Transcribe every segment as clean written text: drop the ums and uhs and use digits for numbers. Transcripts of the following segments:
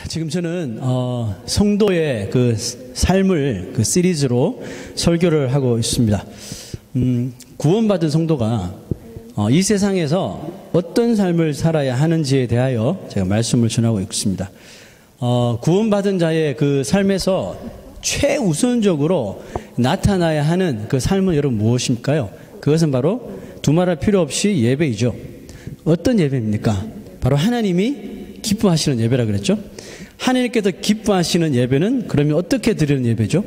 지금 저는 성도의 그 삶을 그 시리즈로 설교를 하고 있습니다. 구원받은 성도가 이 세상에서 어떤 삶을 살아야 하는지에 대하여 제가 말씀을 전하고 있습니다. 구원받은 자의 그 삶에서 최우선적으로 나타나야 하는 그 삶은 여러분 무엇일까요? 그것은 바로 두말할 필요 없이 예배이죠. 어떤 예배입니까? 바로 하나님이 기뻐하시는 예배라 그랬죠. 하나님께서 기뻐하시는 예배는 그러면 어떻게 드리는 예배죠?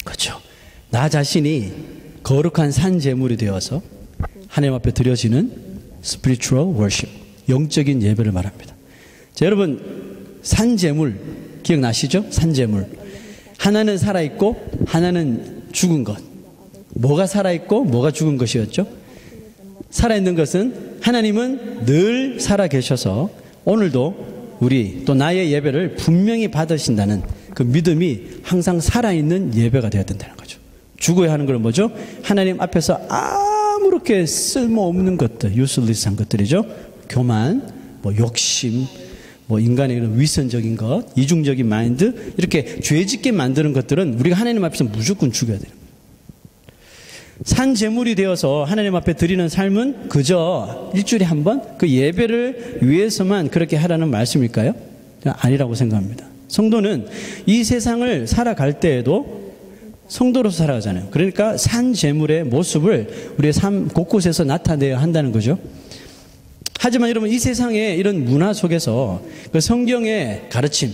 그렇죠. 나 자신이 거룩한 산 제물이 되어서 하나님 앞에 드려지는 spiritual worship, 영적인 예배를 말합니다. 자, 여러분 산 제물 기억나시죠? 산 제물. 하나는 살아있고 하나는 죽은 것. 뭐가 살아있고 뭐가 죽은 것이었죠? 살아있는 것은 하나님은 늘 살아계셔서 오늘도 우리 또 나의 예배를 분명히 받으신다는 그 믿음이 항상 살아있는 예배가 되어야 된다는 거죠. 죽어야 하는 건 뭐죠? 하나님 앞에서 아무렇게 쓸모없는 것들, 유슬리스한 것들이죠. 교만, 욕심, 인간의 이런 위선적인 것, 이중적인 마인드, 이렇게 죄짓게 만드는 것들은 우리가 하나님 앞에서 무조건 죽여야 돼요. 산 제물이 되어서 하나님 앞에 드리는 삶은 그저 일주일에 한 번 그 예배를 위해서만 그렇게 하라는 말씀일까요? 아니라고 생각합니다. 성도는 이 세상을 살아갈 때에도 성도로서 살아가잖아요. 그러니까 산 제물의 모습을 우리의 삶 곳곳에서 나타내야 한다는 거죠. 하지만 여러분 이 세상의 이런 문화 속에서 그 성경의 가르침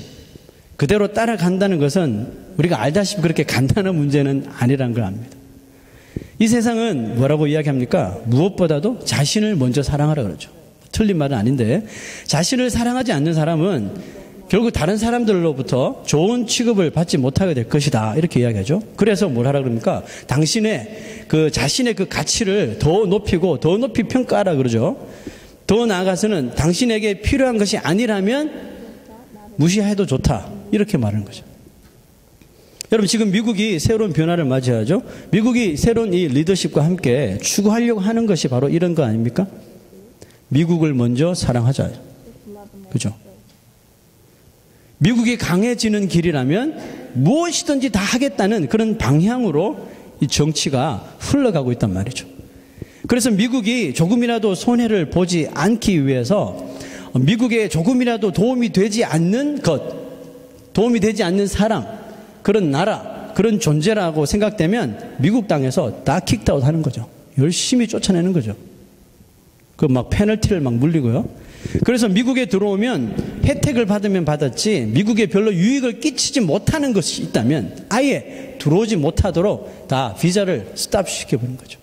그대로 따라간다는 것은 우리가 알다시피 그렇게 간단한 문제는 아니라는 걸 압니다. 이 세상은 뭐라고 이야기합니까? 무엇보다도 자신을 먼저 사랑하라 그러죠. 틀린 말은 아닌데 자신을 사랑하지 않는 사람은 결국 다른 사람들로부터 좋은 취급을 받지 못하게 될 것이다 이렇게 이야기하죠. 그래서 뭘 하라 그럽니까? 당신의 그 자신의 그 가치를 더 높이고 더 높이 평가하라 그러죠. 더 나아가서는 당신에게 필요한 것이 아니라면 무시해도 좋다 이렇게 말하는 거죠. 여러분 지금 미국이 새로운 변화를 맞이하죠. 미국이 새로운 이 리더십과 함께 추구하려고 하는 것이 바로 이런 거 아닙니까? 미국을 먼저 사랑하자. 그죠? 미국이 강해지는 길이라면 무엇이든지 다 하겠다는 그런 방향으로 이 정치가 흘러가고 있단 말이죠. 그래서 미국이 조금이라도 손해를 보지 않기 위해서 미국에 조금이라도 도움이 되지 않는 것, 도움이 되지 않는 사람, 그런 나라, 그런 존재라고 생각되면 미국 땅에서 다 킥다운 하는 거죠. 열심히 쫓아내는 거죠. 그 막 페널티를 막 물리고요. 그래서 미국에 들어오면 혜택을 받으면 받았지 미국에 별로 유익을 끼치지 못하는 것이 있다면 아예 들어오지 못하도록 다 비자를 스탑 시켜버린 거죠.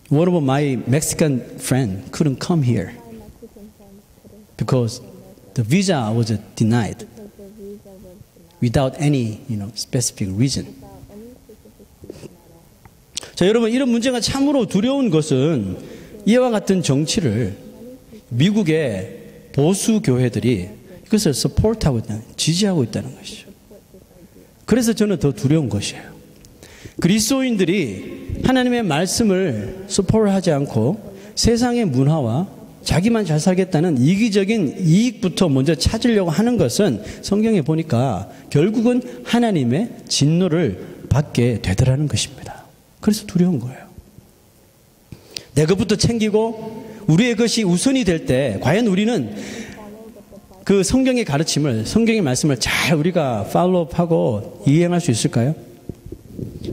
One of my Mexican friend couldn't come here because the visa was denied without any, specific reason. 자, 여러분 이런 문제가 참으로 두려운 것은 이와 같은 정치를 미국의 보수 교회들이 이것을 서포트하고 있다는, 지지하고 있다는 것이죠. 그래서 저는 더 두려운 것이에요. 그리스도인들이 하나님의 말씀을 서포트하지 않고 세상의 문화와 자기만 잘 살겠다는 이기적인 이익부터 먼저 찾으려고 하는 것은 성경에 보니까 결국은 하나님의 진노를 받게 되더라는 것입니다. 그래서 두려운 거예요. 내 것부터 챙기고 우리의 것이 우선이 될 때 과연 우리는 그 성경의 가르침을, 성경의 말씀을 잘 우리가 팔로우하고 이행할 수 있을까요?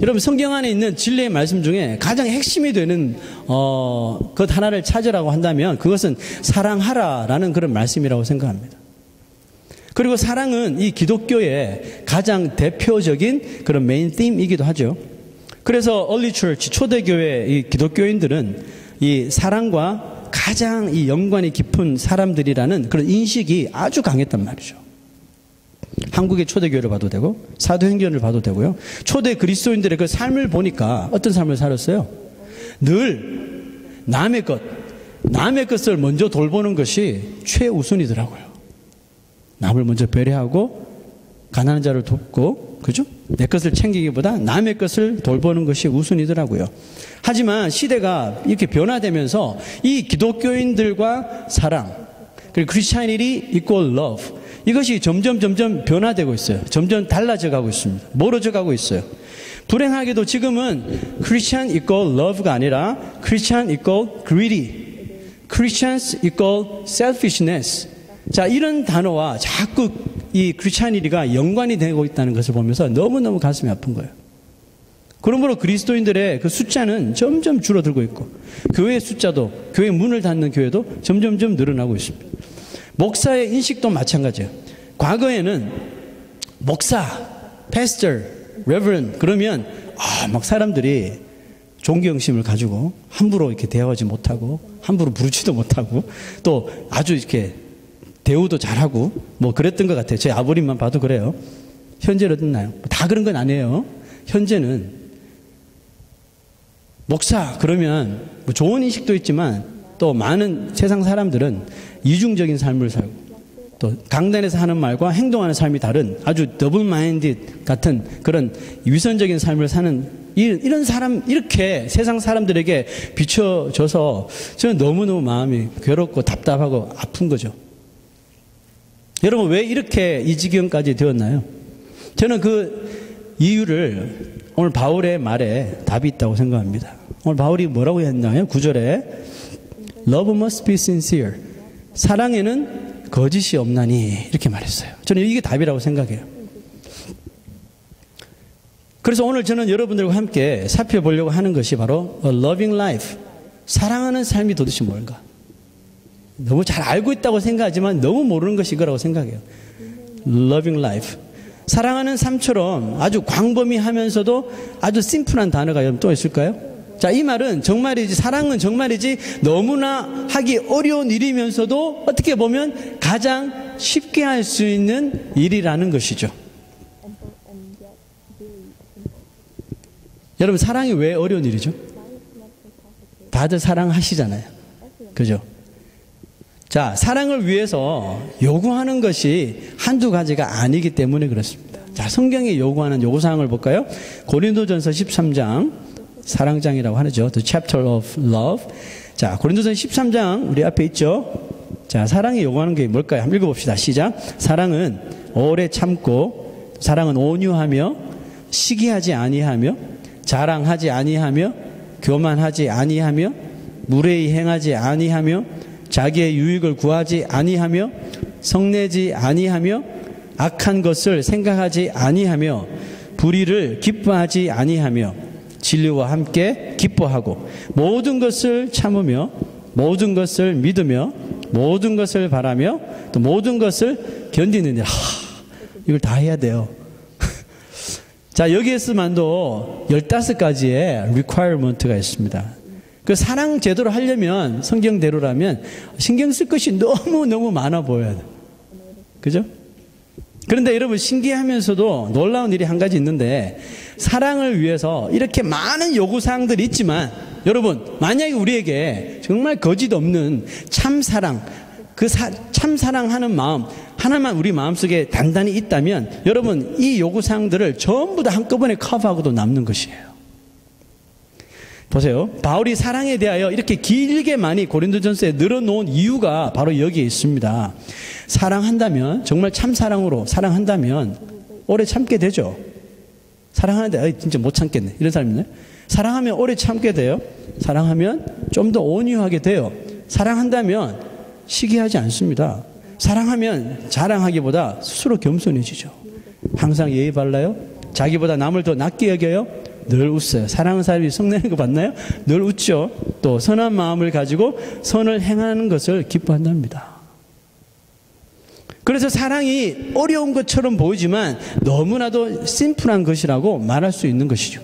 여러분 성경 안에 있는 진리의 말씀 중에 가장 핵심이 되는 것 하나를 찾으라고 한다면 그것은 사랑하라라는 그런 말씀이라고 생각합니다. 그리고 사랑은 이 기독교의 가장 대표적인 그런 메인 팀이기도 하죠. 그래서 early church, 초대교회 이 기독교인들은 이 사랑과 가장 이 연관이 깊은 사람들이라는 그런 인식이 아주 강했단 말이죠. 한국의 초대교회를 봐도 되고 사도행전을 봐도 되고요. 초대 그리스도인들의 그 삶을 보니까 어떤 삶을 살았어요? 늘 남의 것을 먼저 돌보는 것이 최우선이더라고요. 남을 먼저 배려하고 가난한 자를 돕고 그죠? 내 것을 챙기기보다 남의 것을 돌보는 것이 우선이더라고요. 하지만 시대가 이렇게 변화되면서 이 기독교인들과 사랑, 그리고 Christianity equal love, 이것이 점점 변화되고 있어요. 점점 달라져 가고 있습니다. 멀어져 가고 있어요. 불행하게도 지금은 Christian equal love가 아니라 Christian equal greedy, Christians equal selfishness. 자, 이런 단어와 자꾸 이 Christianity가 연관이 되고 있다는 것을 보면서 너무너무 가슴이 아픈 거예요. 그러므로 그리스도인들의 그 숫자는 점점 줄어들고 있고, 교회 숫자도, 교회 문을 닫는 교회도 점점 늘어나고 있습니다. 목사의 인식도 마찬가지예요. 과거에는 목사, pastor, reverend 그러면 막 사람들이 존경심을 가지고 함부로 이렇게 대화하지 못하고 함부로 부르지도 못하고 또 아주 이렇게 대우도 잘하고 뭐 그랬던 것 같아요. 제 아버님만 봐도 그래요. 현재는 어떻나요? 다 그런 건 아니에요. 현재는 목사 그러면 뭐 좋은 인식도 있지만 또 많은 세상 사람들은 이중적인 삶을 살고 또 강단에서 하는 말과 행동하는 삶이 다른 아주 더블 마인디드 같은 그런 위선적인 삶을 사는 이런 사람, 이렇게 세상 사람들에게 비춰져서 저는 너무너무 마음이 괴롭고 답답하고 아픈 거죠. 여러분, 왜 이렇게 이 지경까지 되었나요? 저는 그 이유를 오늘 바울의 말에 답이 있다고 생각합니다. 오늘 바울이 뭐라고 했나요? 9절에 Love must be sincere. 사랑에는 거짓이 없나니 이렇게 말했어요. 저는 이게 답이라고 생각해요. 그래서 오늘 저는 여러분들과 함께 살펴보려고 하는 것이 바로 A loving life. 사랑하는 삶이 도대체 뭘까? 너무 잘 알고 있다고 생각하지만 너무 모르는 것이 이거라고 생각해요. Loving life. 사랑하는 삶처럼 아주 광범위하면서도 아주 심플한 단어가 여러분 또 있을까요? 자, 이 말은 정말이지, 사랑은 정말이지 너무나 하기 어려운 일이면서도 어떻게 보면 가장 쉽게 할 수 있는 일이라는 것이죠. 여러분, 사랑이 왜 어려운 일이죠? 다들 사랑하시잖아요. 그죠? 자, 사랑을 위해서 요구하는 것이 한두 가지가 아니기 때문에 그렇습니다. 자, 성경이 요구하는 요구사항을 볼까요? 고린도전서 13장, 사랑장이라고 하죠. The chapter of love. 자, 고린도전서 13장 우리 앞에 있죠. 자, 사랑이 요구하는 게 뭘까요? 한번 읽어봅시다. 시작. 사랑은 오래 참고, 사랑은 온유하며, 시기하지 아니하며, 자랑하지 아니하며, 교만하지 아니하며, 무례히 행하지 아니하며, 자기의 유익을 구하지 아니하며, 성내지 아니하며, 악한 것을 생각하지 아니하며, 불의를 기뻐하지 아니하며, 진리와 함께 기뻐하고, 모든 것을 참으며, 모든 것을 믿으며, 모든 것을 바라며, 또 모든 것을 견디는 일. 이걸 다 해야 돼요. 자, 여기에서만도 15가지의 requirement가 있습니다. 그 사랑 제대로 하려면, 성경대로라면 신경 쓸 것이 너무너무 많아 보여요. 그죠? 그런데 여러분, 신기하면서도 놀라운 일이 한 가지 있는데, 사랑을 위해서 이렇게 많은 요구사항들이 있지만, 여러분, 만약에 우리에게 정말 거짓 없는 참사랑, 그 참사랑하는 마음 하나만 우리 마음속에 단단히 있다면, 여러분, 이 요구사항들을 전부 다 한꺼번에 커버하고도 남는 것이에요. 보세요. 바울이 사랑에 대하여 이렇게 길게 많이 고린도전서에 늘어놓은 이유가 바로 여기에 있습니다. 사랑한다면, 정말 참사랑으로 사랑한다면 오래 참게 되죠. 사랑하는데 진짜 못 참겠네, 이런 사람 있나요? 사랑하면 오래 참게 돼요. 사랑하면 좀 더 온유하게 돼요. 사랑한다면 시기하지 않습니다. 사랑하면 자랑하기보다 스스로 겸손해지죠. 항상 예의 발라요. 자기보다 남을 더 낮게 여겨요. 늘 웃어요. 사랑하는 사람이 성내는 거 봤나요? 늘 웃죠. 또 선한 마음을 가지고 선을 행하는 것을 기뻐한답니다. 그래서 사랑이 어려운 것처럼 보이지만 너무나도 심플한 것이라고 말할 수 있는 것이죠.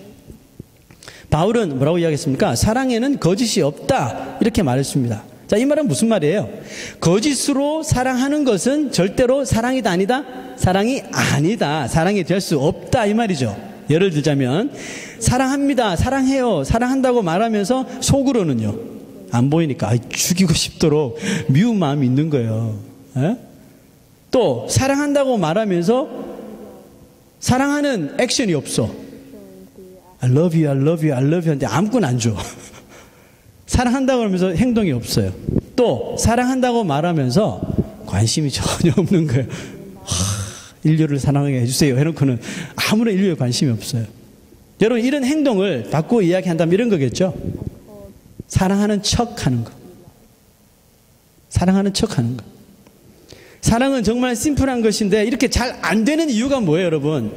바울은 뭐라고 이야기했습니까? 사랑에는 거짓이 없다, 이렇게 말했습니다. 자, 이 말은 무슨 말이에요? 거짓으로 사랑하는 것은 절대로 사랑이다 아니다? 사랑이 아니다. 사랑이 될 수 없다, 이 말이죠. 예를 들자면 사랑합니다, 사랑해요, 사랑한다고 말하면서 속으로는요, 안 보이니까 죽이고 싶도록 미운 마음이 있는 거예요. 에? 또 사랑한다고 말하면서 사랑하는 액션이 없어. I love you, I love you, I love you 하는데 아무거나 안 줘. 사랑한다고 하면서 행동이 없어요. 또 사랑한다고 말하면서 관심이 전혀 없는 거예요. 인류를 사랑하게 해주세요 해놓고는 아무런 인류에 관심이 없어요. 여러분 이런 행동을 바꾸어 이야기한다면 이런 거겠죠. 사랑하는 척하는 거. 사랑하는 척하는 거. 사랑은 정말 심플한 것인데 이렇게 잘 안 되는 이유가 뭐예요, 여러분?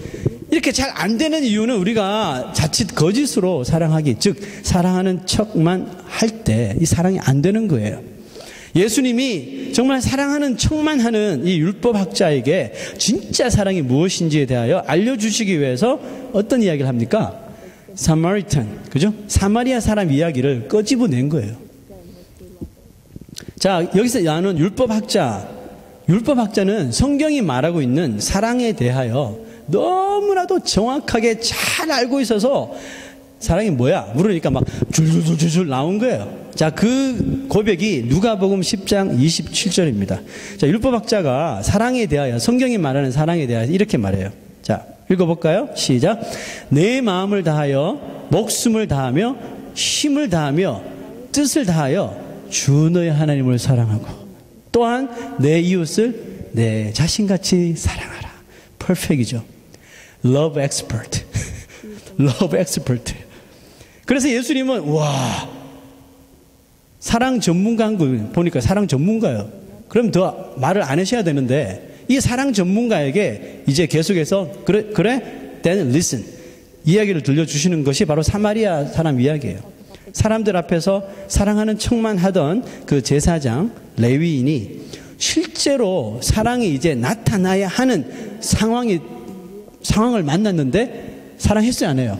이렇게 잘 안 되는 이유는 우리가 자칫 거짓으로 사랑하기, 즉 사랑하는 척만 할 때 이 사랑이 안 되는 거예요. 예수님이 정말 사랑하는 척만 하는 이 율법학자에게 진짜 사랑이 무엇인지에 대하여 알려주시기 위해서 어떤 이야기를 합니까? 사마리탄, 그죠? 사마리아 사람 이야기를 끄집어낸 거예요. 자, 여기서 나눈 율법학자는 성경이 말하고 있는 사랑에 대하여 너무나도 정확하게 잘 알고 있어서 사랑이 뭐야? 물으니까 막 줄줄줄줄 나온 거예요. 자, 그 고백이 누가복음 10장 27절입니다. 자, 율법학자가 사랑에 대하여, 성경이 말하는 사랑에 대하여 이렇게 말해요. 자, 읽어볼까요? 시작. 내 마음을 다하여, 목숨을 다하며, 힘을 다하며, 뜻을 다하여 주 너의 하나님을 사랑하고 또한 내 이웃을 내 자신같이 사랑하라. 퍼펙트이죠. Love expert. Love expert. 그래서 예수님은 와, 사랑 전문가인 거 보니까 사랑 전문가예요. 그럼 더 말을 안 하셔야 되는데 이 사랑 전문가에게 이제 계속해서 그래 then listen 이야기를 들려주시는 것이 바로 사마리아 사람 이야기예요. 사람들 앞에서 사랑하는 척만 하던 그 제사장 레위인이 실제로 사랑이 이제 나타나야 하는 상황을 만났는데 사랑했어요, 안 해요?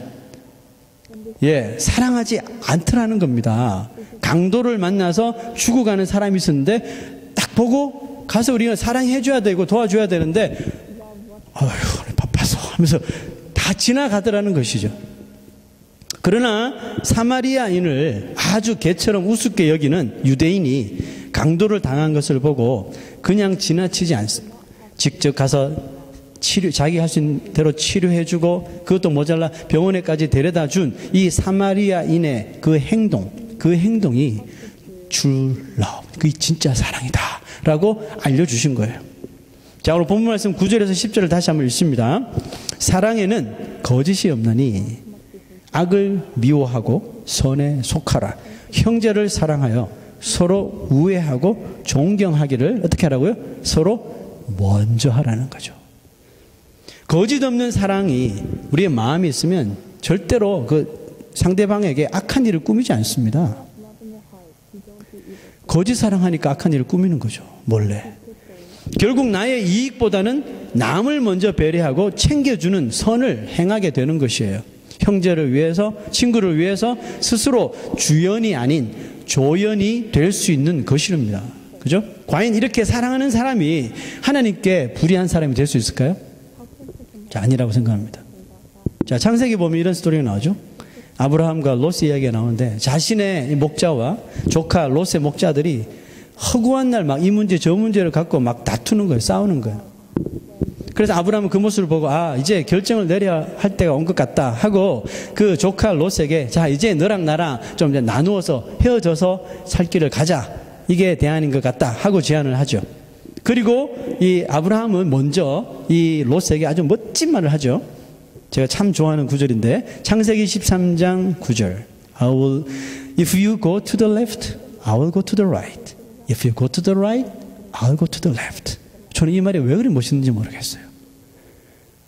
예, 사랑하지 않더라는 겁니다. 강도를 만나서 죽어가는 사람이 있었는데 딱 보고 가서 우리가 사랑해줘야 되고 도와줘야 되는데 어휴 바빠서 하면서 다 지나가더라는 것이죠. 그러나 사마리아인을 아주 개처럼 우습게 여기는 유대인이 강도를 당한 것을 보고 그냥 지나치지 않습니다. 직접 가서 자기 할 수 있는 대로 치료해주고 그것도 모자라 병원에까지 데려다 준 이 사마리아인의 그 행동이 true love, 그게 진짜 사랑이다 라고 알려주신 거예요. 자, 오늘 본문 말씀 9절에서 10절을 다시 한번 읽습니다. 사랑에는 거짓이 없나니 악을 미워하고 선에 속하라. 형제를 사랑하여 서로 우애하고 존경하기를 어떻게 하라고요? 서로 먼저 하라는 거죠. 거짓 없는 사랑이 우리의 마음에 있으면 절대로 그 상대방에게 악한 일을 꾸미지 않습니다. 거짓 사랑하니까 악한 일을 꾸미는 거죠. 몰래. 결국 나의 이익보다는 남을 먼저 배려하고 챙겨주는 선을 행하게 되는 것이에요. 형제를 위해서, 친구를 위해서 스스로 주연이 아닌 조연이 될 수 있는 것이랍니다. 그죠? 과연 이렇게 사랑하는 사람이 하나님께 불의한 사람이 될 수 있을까요? 자, 아니라고 생각합니다. 자, 창세기 보면 이런 스토리가 나오죠. 아브라함과 롯의 이야기가 나오는데 자신의 목자와 조카 롯의 목자들이 허구한 날 막 이 문제 저 문제를 갖고 막 다투는 거예요. 싸우는 거예요. 그래서 아브라함은 그 모습을 보고 이제 결정을 내려야 할 때가 온 것 같다 하고 그 조카 롯에게 자, 이제 너랑 나랑 좀 이제 나누어서 헤어져서 살 길을 가자. 이게 대안인 것 같다 하고 제안을 하죠. 그리고 이 아브라함은 먼저 이 롯에게 아주 멋진 말을 하죠. 제가 참 좋아하는 구절인데 창세기 13장 9절. If you go to the left, I will go to the right. If you go to the right, I will go to the left. 저는 이 말이 왜 그리 멋있는지 모르겠어요.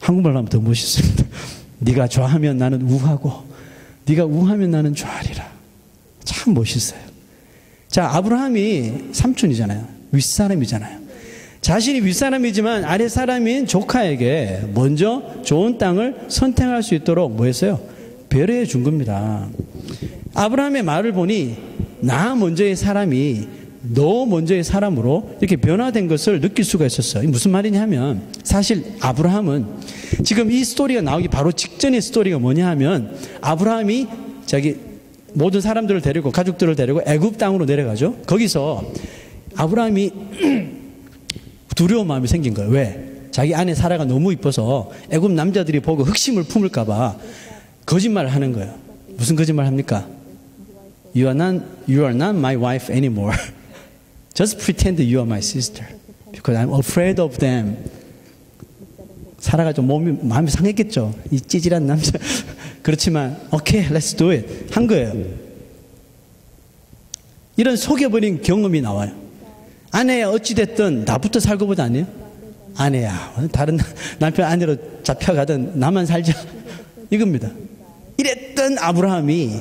한국말로 하면 더 멋있습니다. 네가 좌하면 나는 우하고 네가 우하면 나는 좌하리라. 참 멋있어요. 자, 아브라함이 삼촌이잖아요. 윗사람이잖아요. 자신이 윗사람이지만 아랫사람인 조카에게 먼저 좋은 땅을 선택할 수 있도록 뭐 했어요? 배려해 준 겁니다. 아브라함의 말을 보니 나 먼저의 사람이 너 먼저의 사람으로 이렇게 변화된 것을 느낄 수가 있었어요. 무슨 말이냐면 사실 아브라함은 지금 이 스토리가 나오기 바로 직전의 스토리가 뭐냐 하면 아브라함이 자기 모든 사람들을 데리고 가족들을 데리고 애굽 땅으로 내려가죠. 거기서 아브라함이 두려운 마음이 생긴 거예요. 왜? 자기 아내 사라가 너무 이뻐서 애굽 남자들이 보고 흑심을 품을까봐 거짓말을 하는 거예요. 무슨 거짓말 합니까? You are not my wife anymore. Just pretend you are my sister. Because I'm afraid of them. 사라가 좀 마음이 상했겠죠. 이 찌질한 남자. 그렇지만 okay, let's do it. 한 거예요. 이런 속여버린 경험이 나와요. 아내야 어찌됐든 나부터 살고 보자 아니에요? 아내야 다른 남편 아내로 잡혀가든 나만 살자 이겁니다. 이랬던 아브라함이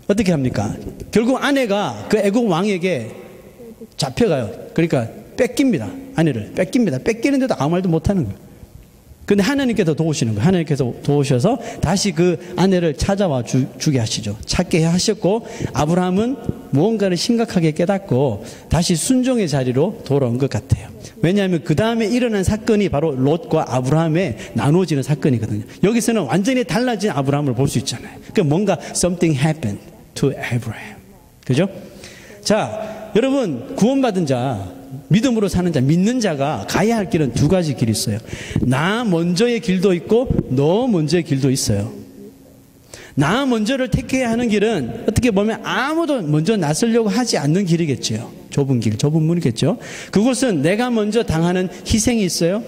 어떻게 합니까? 결국 아내가 그 애국 왕에게 잡혀가요. 그러니까 뺏깁니다. 아내를 뺏깁니다. 뺏기는데도 아무 말도 못하는 거예요. 근데 하나님께서 도우시는 거예요. 하나님께서 도우셔서 다시 그 아내를 찾아와 주게 하시죠. 찾게 하셨고 아브라함은 무언가를 심각하게 깨닫고 다시 순종의 자리로 돌아온 것 같아요. 왜냐하면 그 다음에 일어난 사건이 바로 롯과 아브라함의 나누어지는 사건이거든요. 여기서는 완전히 달라진 아브라함을 볼 수 있잖아요. 그러니까 뭔가 something happened to Abraham. 그죠? 자, 여러분 구원받은 자 믿음으로 사는 자, 믿는 자가 가야 할 길은 두 가지 길이 있어요. 나 먼저의 길도 있고 너 먼저의 길도 있어요. 나 먼저를 택해야 하는 길은 어떻게 보면 아무도 먼저 나서려고 하지 않는 길이겠죠. 좁은 길, 좁은 문이겠죠. 그곳은 내가 먼저 당하는 희생이 있어요.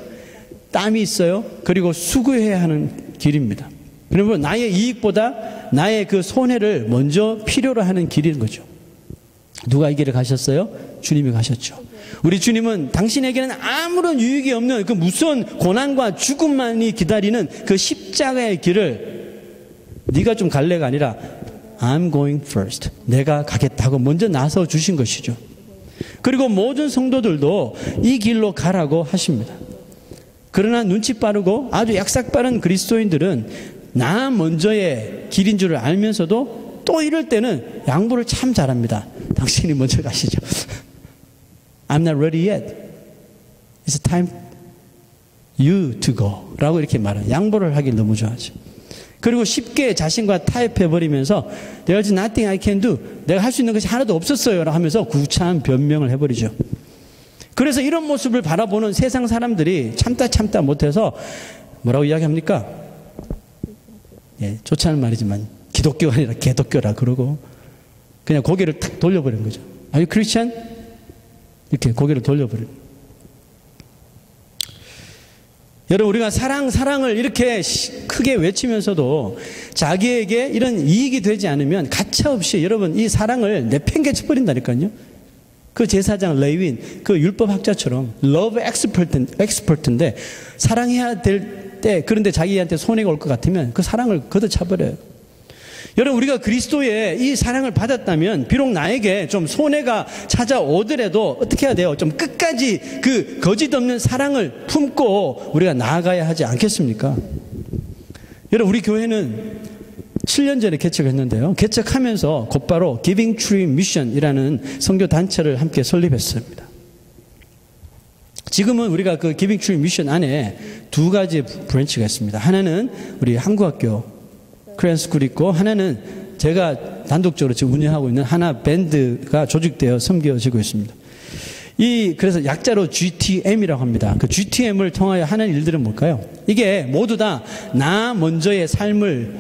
땀이 있어요. 그리고 수고해야 하는 길입니다. 그러면 나의 이익보다 나의 그 손해를 먼저 필요로 하는 길인 거죠. 누가 이 길을 가셨어요? 주님이 가셨죠. 우리 주님은 당신에게는 아무런 유익이 없는 그 무서운 고난과 죽음만이 기다리는 그 십자가의 길을 네가 좀 갈래가 아니라 I'm going first. 내가 가겠다고 먼저 나서 주신 것이죠. 그리고 모든 성도들도 이 길로 가라고 하십니다. 그러나 눈치 빠르고 아주 약삭 빠른 그리스도인들은 나 먼저의 길인 줄을 알면서도 또 이럴 때는 양보를 참 잘합니다. 당신이 먼저 가시죠. I'm not ready yet. It's time you to go. 라고 이렇게 말해요. 양보를 하길 너무 좋아하죠. 그리고 쉽게 자신과 타협해버리면서 There's nothing I can do. 내가 할 수 있는 것이 하나도 없었어요. 라고 하면서 구차한 변명을 해버리죠. 그래서 이런 모습을 바라보는 세상 사람들이 참다 못해서 뭐라고 이야기합니까? 예, 좋지 않은 말이지만 기독교가 아니라 개독교라 그러고 그냥 고개를 탁 돌려버리는 거죠. Are you Christian? 이렇게 고개를 돌려버려요. 여러분 우리가 사랑을 이렇게 크게 외치면서도 자기에게 이런 이익이 되지 않으면 가차없이 여러분 이 사랑을 내팽개쳐 버린다니까요. 그 제사장 레위인 그 율법학자처럼 love expert인데 사랑해야 될 때 그런데 자기한테 손해가 올 것 같으면 그 사랑을 걷어차버려요. 여러분 우리가 그리스도의 이 사랑을 받았다면 비록 나에게 좀 손해가 찾아오더라도 어떻게 해야 돼요? 좀 끝까지 그 거짓 없는 사랑을 품고 우리가 나아가야 하지 않겠습니까? 여러분 우리 교회는 7년 전에 개척했는데요. 개척하면서 곧바로 Giving Tree Mission이라는 선교 단체를 함께 설립했습니다. 지금은 우리가 그 Giving Tree Mission 안에 두 가지 브랜치가 있습니다. 하나는 우리 한국학교 크랜스쿨 있고 하나는 제가 단독적으로 지금 운영하고 있는 하나 밴드가 조직되어 섬겨지고 있습니다. 그래서 약자로 GTM이라고 합니다. 그 GTM을 통하여 하는 일들은 뭘까요? 이게 모두 다 나 먼저의 삶을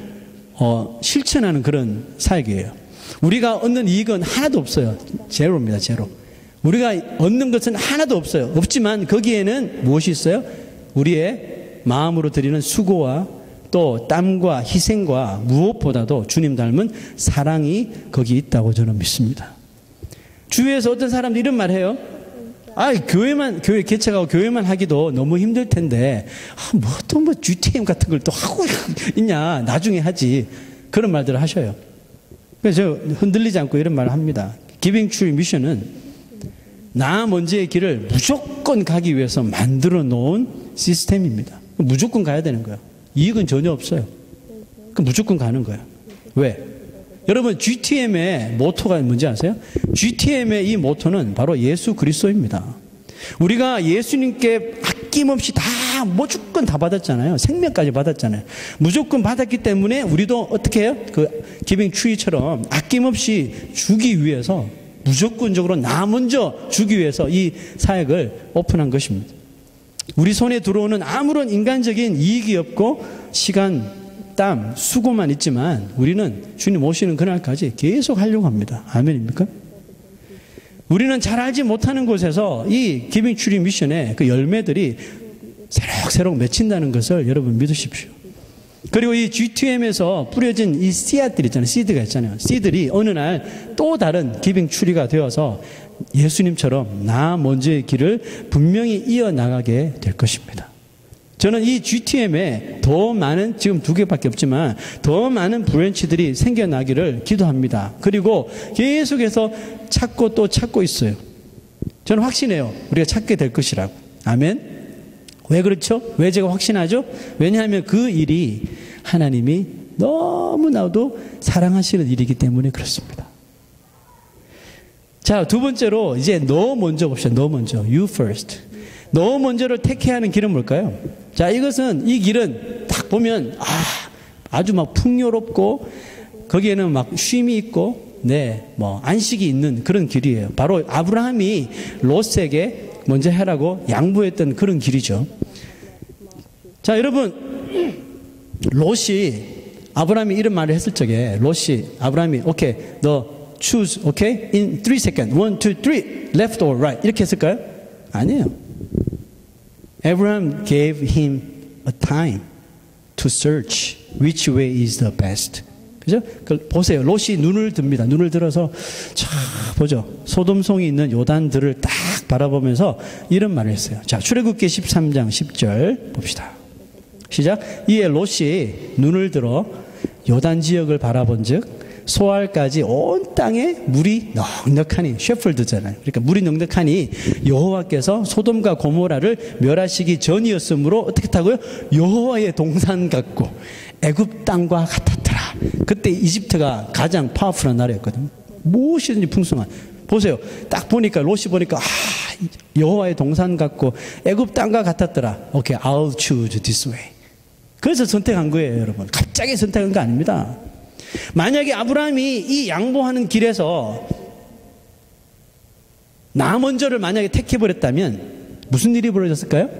실천하는 그런 사역이에요. 우리가 얻는 이익은 하나도 없어요. 제로입니다. 제로. 우리가 얻는 것은 하나도 없어요. 없지만 거기에는 무엇이 있어요? 우리의 마음으로 드리는 수고와 또 땀과 희생과 무엇보다도 주님 닮은 사랑이 거기 있다고 저는 믿습니다. 주위에서 어떤 사람들이 이런 말 해요. 교회 개척하고 교회만 하기도 너무 힘들 텐데, 또 GTM 같은 걸 또 하고 있냐, 나중에 하지. 그런 말들을 하셔요. 그래서 저 흔들리지 않고 이런 말을 합니다. Giving Tree Mission은 나 먼저의 길을 무조건 가기 위해서 만들어 놓은 시스템입니다. 무조건 가야 되는 거예요. 이익은 전혀 없어요. 무조건 가는 거예요. 왜? 여러분 GTM의 모토가 뭔지 아세요? GTM의 이 모토는 바로 예수 그리스도입니다. 우리가 예수님께 아낌없이 다 무조건 다 받았잖아요. 생명까지 받았잖아요. 무조건 받았기 때문에 우리도 어떻게 해요? 그 기빙 트리처럼 아낌없이 주기 위해서 무조건적으로 나 먼저 주기 위해서 이 사역을 오픈한 것입니다. 우리 손에 들어오는 아무런 인간적인 이익이 없고 시간, 땀, 수고만 있지만 우리는 주님 오시는 그날까지 계속 하려고 합니다. 아멘입니까? 우리는 잘 알지 못하는 곳에서 이 기빙 트리 미션의 그 열매들이 새록새록 맺힌다는 것을 여러분 믿으십시오. 그리고 이 GTM에서 뿌려진 이 씨앗들 있잖아요. 씨드가 있잖아요. 씨들이 어느 날 또 다른 기빙 트리가 되어서 예수님처럼 나 먼저의 길을 분명히 이어나가게 될 것입니다. 저는 이 GTM에 더 많은, 지금 2개밖에 없지만 더 많은 브랜치들이 생겨나기를 기도합니다. 그리고 계속해서 찾고 또 찾고 있어요. 저는 확신해요. 우리가 찾게 될 것이라고. 아멘. 왜 그렇죠? 왜 제가 확신하죠? 왜냐하면 그 일이 하나님이 너무나도 사랑하시는 일이기 때문에 그렇습니다. 자, 두 번째로 이제 너 먼저 봅시다. 너 먼저. You first. 너 먼저를 택해야 하는 길은 뭘까요? 자, 이것은, 이 길은 딱 보면, 아주 막 풍요롭고, 거기에는 막 쉼이 있고, 안식이 있는 그런 길이에요. 바로 아브라함이 롯에게 먼저 해라고 양보했던 그런 길이죠. 자, 여러분, 롯이, 아브라함이 이런 말을 했을 적에, 아브라함이, 오케이, 너 choose, 오케이? In 3 seconds. 1, 2, 3. Left or right. 이렇게 했을까요? 아니에요. Abraham gave him a time to search which way is the best. 그죠? 보세요. 롯이 눈을 듭니다. 눈을 들어서 자 보죠. 소돔성이 있는 요단들을 딱 바라보면서 이런 말을 했어요. 자, 출애굽기 13장 10절 봅시다. 시작. 이에 롯이 눈을 들어 요단 지역을 바라본즉 소알까지 온 땅에 물이 넉넉하니, 셰플드잖아요. 그러니까 물이 넉넉하니 여호와께서 소돔과 고모라를 멸하시기 전이었으므로 어떻게 했다고요? 여호와의 동산 같고 애굽 땅과 같았더라. 그때 이집트가 가장 파워풀한 나라였거든요. 무엇이든지 풍성한. 보세요. 딱 보니까 롯이 보니까 여호와의 동산 같고 애굽 땅과 같았더라. 오케이, I'll choose this way. 그래서 선택한 거예요, 여러분. 갑자기 선택한 거 아닙니다. 만약에 아브라함이 이 양보하는 길에서 나 먼저를 만약에 택해버렸다면 무슨 일이 벌어졌을까요?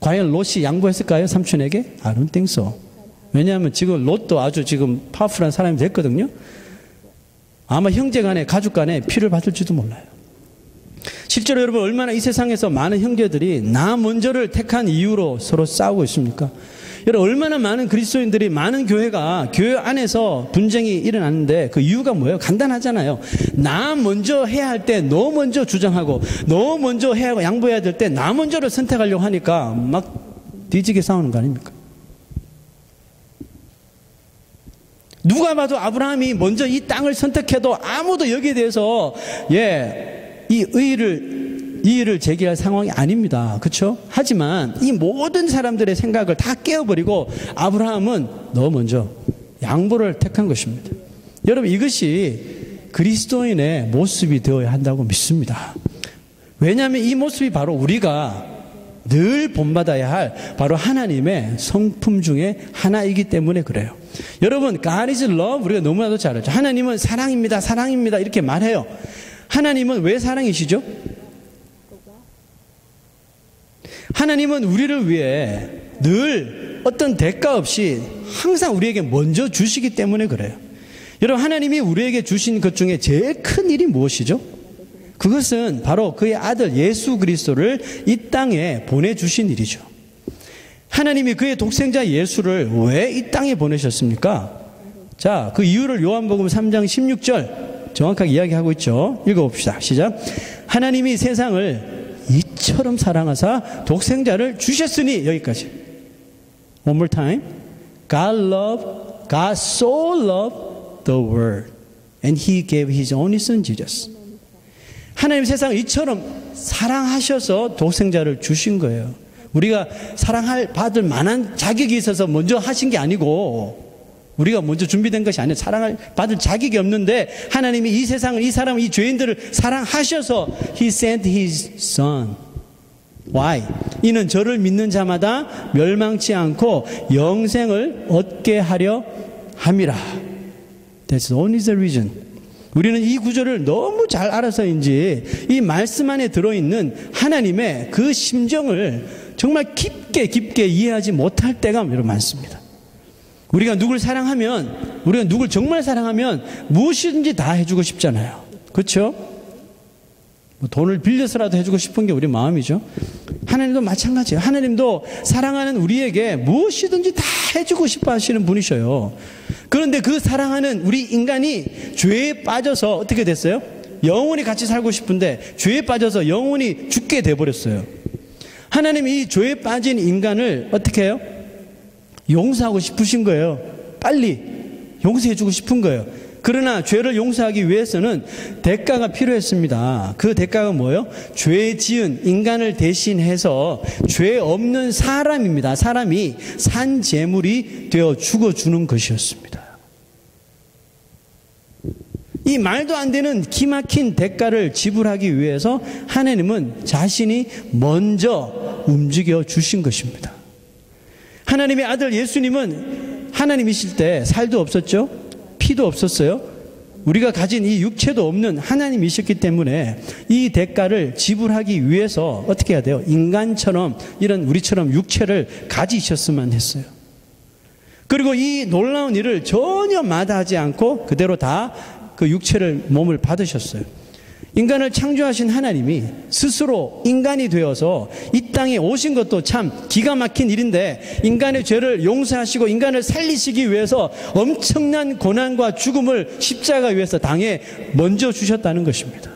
과연 롯이 양보했을까요? 삼촌에게? I don't think so. 왜냐하면 지금 롯도 아주 지금 파워풀한 사람이 됐거든요. 아마 형제간에 가족간에 피를 받을지도 몰라요. 실제로 여러분 얼마나 이 세상에서 많은 형제들이 나 먼저를 택한 이유로 서로 싸우고 있습니까? 여러분 얼마나 많은 그리스도인들이, 많은 교회가 교회 안에서 분쟁이 일어났는데 그 이유가 뭐예요? 간단하잖아요. 나 먼저 해야 할 때 너 먼저 주장하고, 너 먼저 해야 하고 양보해야 될 때 나 먼저를 선택하려고 하니까 막 뒤지게 싸우는 거 아닙니까? 누가 봐도 아브라함이 먼저 이 땅을 선택해도 아무도 여기에 대해서 이 이의를 제기할 상황이 아닙니다. 그렇죠? 하지만 이 모든 사람들의 생각을 다 깨어버리고 아브라함은 너 먼저 양보를 택한 것입니다. 여러분 이것이 그리스도인의 모습이 되어야 한다고 믿습니다. 왜냐하면 이 모습이 바로 우리가 늘 본받아야 할 바로 하나님의 성품 중에 하나이기 때문에 그래요. 여러분 God is love 우리가 너무나도 잘 알죠. 하나님은 사랑입니다. 사랑입니다. 이렇게 말해요. 하나님은 왜 사랑이시죠? 하나님은 우리를 위해 늘 어떤 대가 없이 항상 우리에게 먼저 주시기 때문에 그래요. 여러분 하나님이 우리에게 주신 것 중에 제일 큰 일이 무엇이죠? 그것은 바로 그의 아들 예수 그리스도를 이 땅에 보내주신 일이죠. 하나님이 그의 독생자 예수를 왜 이 땅에 보내셨습니까? 자, 그 이유를 요한복음 3장 16절 정확하게 이야기하고 있죠. 읽어봅시다. 시작. 하나님이 세상을 이처럼 사랑하사 독생자를 주셨으니, 여기까지. One more time. God so loved the world and He gave His only Son Jesus. 하나님 세상을 이처럼 사랑하셔서 독생자를 주신 거예요. 우리가 사랑할 받을 만한 자격이 있어서 먼저 하신 게 아니고 우리가 먼저 준비된 것이 아니에요. 사랑을 받을 자격이 없는데 하나님이 이 세상을, 이 사람을, 이 죄인들을 사랑하셔서 He sent His Son. Why? 이는 저를 믿는 자마다 멸망치 않고 영생을 얻게 하려 함이라. That's only the reason. 우리는 이 구절을 너무 잘 알아서인지 이 말씀 안에 들어있는 하나님의 그 심정을 정말 깊게 이해하지 못할 때가 여러분 많습니다. 우리가 누굴 사랑하면, 우리가 누굴 정말 사랑하면 무엇이든지 다 해주고 싶잖아요. 그렇죠? 돈을 빌려서라도 해주고 싶은 게 우리 마음이죠. 하나님도 마찬가지예요. 하나님도 사랑하는 우리에게 무엇이든지 다 해주고 싶어 하시는 분이셔요. 그런데 그 사랑하는 우리 인간이 죄에 빠져서 어떻게 됐어요? 영원히 같이 살고 싶은데 죄에 빠져서 영원히 죽게 돼버렸어요. 하나님이 이 죄에 빠진 인간을 어떻게 해요? 용서하고 싶으신 거예요. 빨리 용서해주고 싶은 거예요. 그러나 죄를 용서하기 위해서는 대가가 필요했습니다. 그 대가가 뭐예요? 죄 지은 인간을 대신해서 죄 없는 사람입니다. 사람이 산 제물이 되어 죽어주는 것이었습니다. 이 말도 안 되는 기막힌 대가를 지불하기 위해서 하나님은 자신이 먼저 움직여 주신 것입니다. 하나님의 아들 예수님은 하나님이실 때 살도 없었죠? 피도 없었어요. 우리가 가진 이 육체도 없는 하나님이셨기 때문에 이 대가를 지불하기 위해서 어떻게 해야 돼요? 인간처럼 이런 우리처럼 육체를 가지셨으면 했어요. 그리고 이 놀라운 일을 전혀 마다하지 않고 그대로 다 그 육체를 몸을 받으셨어요. 인간을 창조하신 하나님이 스스로 인간이 되어서 이 땅에 오신 것도 참 기가 막힌 일인데 인간의 죄를 용서하시고 인간을 살리시기 위해서 엄청난 고난과 죽음을 십자가 위에서 당해 먼저 주셨다는 것입니다.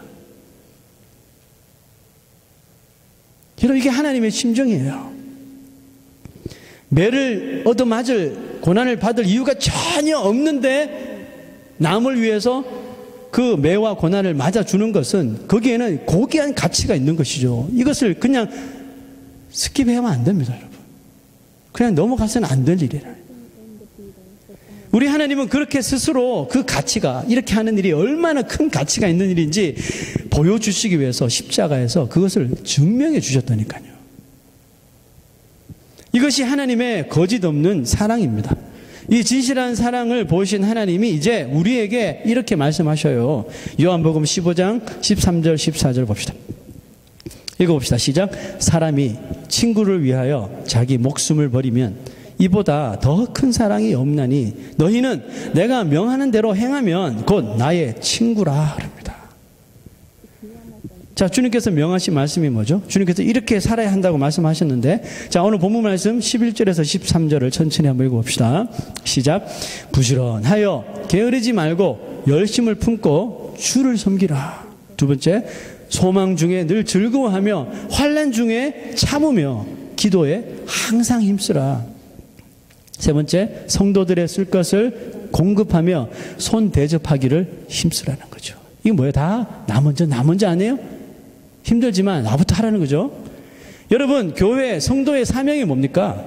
여러분, 이게 하나님의 심정이에요. 매를 얻어맞을 고난을 받을 이유가 전혀 없는데 남을 위해서 그 매와 고난을 맞아주는 것은 거기에는 고귀한 가치가 있는 것이죠. 이것을 그냥 스킵하면 안 됩니다, 여러분. 그냥 넘어가서는 안 될 일이라. 우리 하나님은 그렇게 스스로 그 가치가, 이렇게 하는 일이 얼마나 큰 가치가 있는 일인지 보여주시기 위해서 십자가에서 그것을 증명해 주셨다니까요. 이것이 하나님의 거짓 없는 사랑입니다. 이 진실한 사랑을 보신 하나님이 이제 우리에게 이렇게 말씀하셔요. 요한복음 15장 13절 14절 봅시다. 읽어봅시다. 시작. 사람이 친구를 위하여 자기 목숨을 버리면 이보다 더 큰 사랑이 없나니 너희는 내가 명하는 대로 행하면 곧 나의 친구라 그럽니다. 자, 주님께서 명하신 말씀이 뭐죠? 주님께서 이렇게 살아야 한다고 말씀하셨는데, 자, 오늘 본문 말씀 11절에서 13절을 천천히 한번 읽어봅시다. 시작. 부지런하여 게으르지 말고 열심을 품고 주를 섬기라. 두 번째, 소망 중에 늘 즐거워하며 환난 중에 참으며 기도에 항상 힘쓰라. 세 번째, 성도들의 쓸 것을 공급하며 손 대접하기를 힘쓰라는 거죠. 이게 뭐예요? 다 나 먼저 아니에요? 힘들지만 나부터 하라는 거죠. 여러분, 교회 성도의 사명이 뭡니까?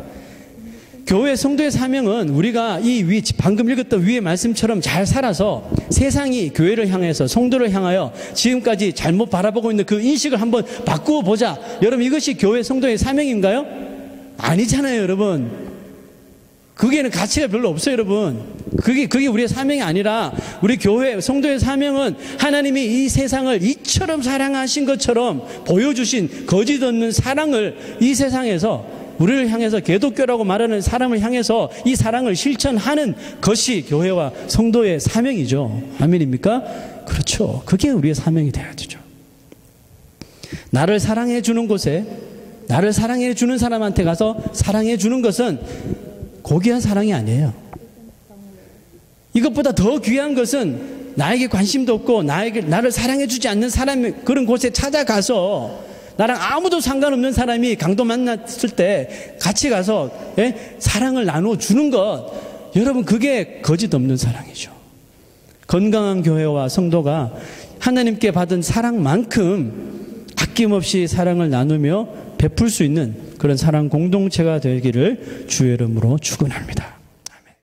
교회 성도의 사명은 우리가 방금 읽었던 위의 말씀처럼 잘 살아서 세상이 교회를 향해서 성도를 향하여 지금까지 잘못 바라보고 있는 그 인식을 한번 바꾸어 보자. 여러분, 이것이 교회 성도의 사명인가요? 아니잖아요, 여러분. 그게는 가치가 별로 없어요, 여러분. 그게 우리의 사명이 아니라 우리 교회 성도의 사명은 하나님이 이 세상을 이처럼 사랑하신 것처럼 보여주신 거짓 없는 사랑을 이 세상에서 우리를 향해서 기독교라고 말하는 사람을 향해서 이 사랑을 실천하는 것이 교회와 성도의 사명이죠. 아멘입니까? 그렇죠. 그게 우리의 사명이 되어야 되죠. 나를 사랑해 주는 곳에 나를 사랑해 주는 사람한테 가서 사랑해 주는 것은 고귀한 사랑이 아니에요. 이것보다 더 귀한 것은 나에게 관심도 없고 나를 사랑해 주지 않는 사람 그런 곳에 찾아가서 나랑 아무도 상관없는 사람이 강도 만났을 때 같이 가서 사랑을 나눠주는 것, 여러분, 그게 거짓 없는 사랑이죠. 건강한 교회와 성도가 하나님께 받은 사랑만큼 아낌없이 사랑을 나누며 베풀 수 있는 그런 사랑 공동체가 되기를 주의 이름으로 축원합니다.